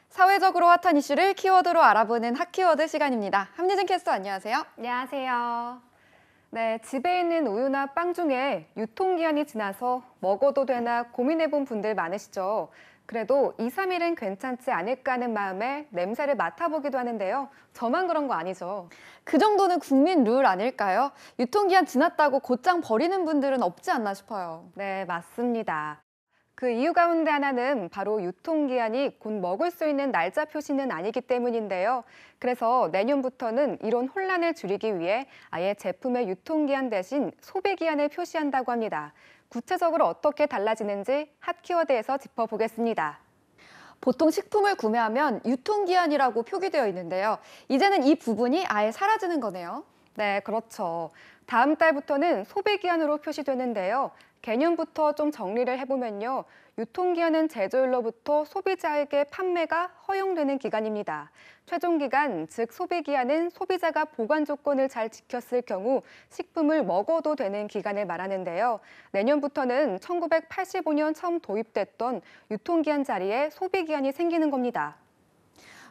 사회적으로 핫한 이슈를 키워드로 알아보는 핫키워드 시간입니다. 함예진 캐스터 안녕하세요. 안녕하세요. 네, 집에 있는 우유나 빵 중에 유통기한이 지나서 먹어도 되나 고민해본 분들 많으시죠? 그래도 2, 3일은 괜찮지 않을까 하는 마음에 냄새를 맡아보기도 하는데요. 저만 그런 거 아니죠? 그 정도는 국민 룰 아닐까요? 유통기한 지났다고 곧장 버리는 분들은 없지 않나 싶어요. 네, 맞습니다. 그 이유 가운데 하나는 바로 유통기한이 곧 먹을 수 있는 날짜 표시는 아니기 때문인데요. 그래서 내년부터는 이런 혼란을 줄이기 위해 아예 제품의 유통기한 대신 소비기한을 표시한다고 합니다. 구체적으로 어떻게 달라지는지 핫키워드에서 짚어보겠습니다. 보통 식품을 구매하면 유통기한이라고 표기되어 있는데요. 이제는 이 부분이 아예 사라지는 거네요. 네, 그렇죠. 다음 달부터는 소비기한으로 표시되는데요. 개념부터 좀 정리를 해보면요. 유통기한은 제조일로부터 소비자에게 판매가 허용되는 기간입니다. 최종기간, 즉 소비기한은 소비자가 보관 조건을 잘 지켰을 경우 식품을 먹어도 되는 기간을 말하는데요. 내년부터는 1985년 처음 도입됐던 유통기한 자리에 소비기한이 생기는 겁니다.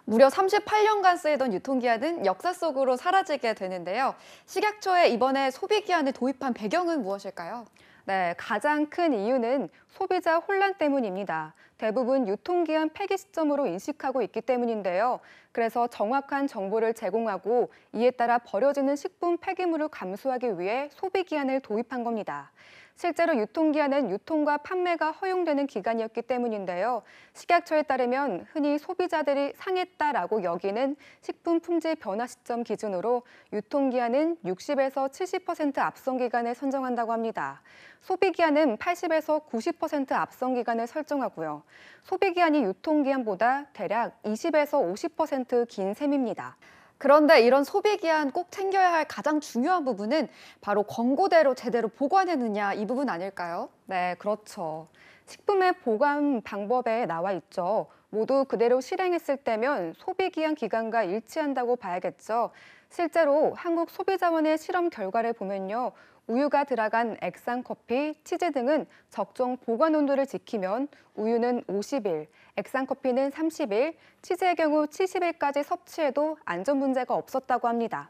무려 38년간 쓰이던 유통기한은 역사 속으로 사라지게 되는데요. 식약처에 이번에 소비기한을 도입한 배경은 무엇일까요? 네, 가장 큰 이유는 소비자 혼란 때문입니다. 대부분 유통기한 폐기 시점으로 인식하고 있기 때문인데요. 그래서 정확한 정보를 제공하고 이에 따라 버려지는 식품 폐기물을 감수하기 위해 소비기한을 도입한 겁니다. 실제로 유통기한은 유통과 판매가 허용되는 기간이었기 때문인데요. 식약처에 따르면 흔히 소비자들이 상했다라고 여기는 식품 품질 변화 시점 기준으로 유통기한은 60에서 70% 앞선 기간을 선정한다고 합니다. 소비기한은 80에서 90% 앞선 기간을 설정하고요. 소비기한이 유통기한보다 대략 20에서 50% 긴 셈입니다. 그런데 이런 소비기한 꼭 챙겨야 할 가장 중요한 부분은 바로 권고대로 제대로 보관했느냐 이 부분 아닐까요? 네, 그렇죠. 식품의 보관 방법에 나와 있죠. 모두 그대로 실행했을 때면 소비기한 기간과 일치한다고 봐야겠죠. 실제로 한국소비자원의 실험 결과를 보면요. 우유가 들어간 액상커피, 치즈 등은 적정 보관 온도를 지키면 우유는 50일, 액상커피는 30일, 치즈의 경우 70일까지 섭취해도 안전 문제가 없었다고 합니다.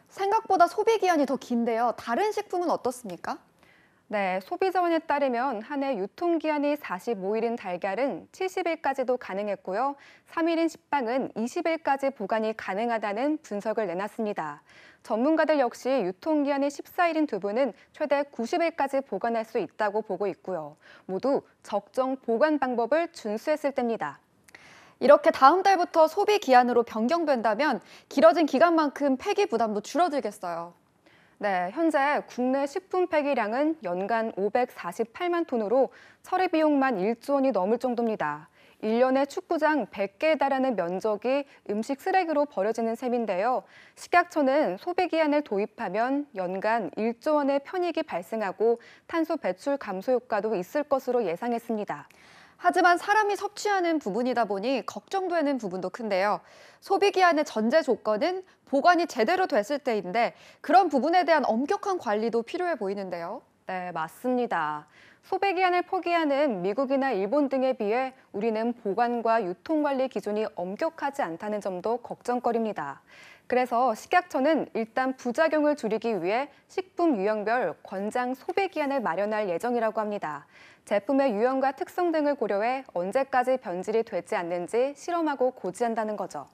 생각보다 소비기한이 더 긴데요. 다른 식품은 어떻습니까? 네, 소비자원에 따르면 한 해 유통기한이 45일인 달걀은 70일까지도 가능했고요. 3일인 식빵은 20일까지 보관이 가능하다는 분석을 내놨습니다. 전문가들 역시 유통기한이 14일인 두부는 최대 90일까지 보관할 수 있다고 보고 있고요. 모두 적정 보관 방법을 준수했을 때입니다. 이렇게 다음 달부터 소비기한으로 변경된다면 길어진 기간만큼 폐기 부담도 줄어들겠어요. 네, 현재 국내 식품 폐기량은 연간 548만 톤으로 처리 비용만 1조 원이 넘을 정도입니다. 1년에 축구장 100개에 달하는 면적이 음식 쓰레기로 버려지는 셈인데요. 식약처는 소비기한을 도입하면 연간 1조 원의 편익이 발생하고 탄소 배출 감소 효과도 있을 것으로 예상했습니다. 하지만 사람이 섭취하는 부분이다 보니 걱정되는 부분도 큰데요. 소비기한의 전제 조건은 보관이 제대로 됐을 때인데 그런 부분에 대한 엄격한 관리도 필요해 보이는데요. 네, 맞습니다. 소비기한을 포기하는 미국이나 일본 등에 비해 우리는 보관과 유통관리 기준이 엄격하지 않다는 점도 걱정거리입니다. 그래서 식약처는 일단 부작용을 줄이기 위해 식품 유형별 권장 소비기한을 마련할 예정이라고 합니다. 제품의 유형과 특성 등을 고려해 언제까지 변질이 되지 않는지 실험하고 고지한다는 거죠.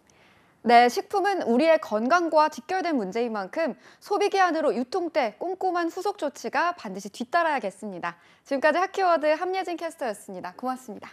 네, 식품은 우리의 건강과 직결된 문제인 만큼 소비기한으로 유통 때 꼼꼼한 후속 조치가 반드시 뒤따라야겠습니다. 지금까지 핫키워드 함예진 캐스터였습니다. 고맙습니다.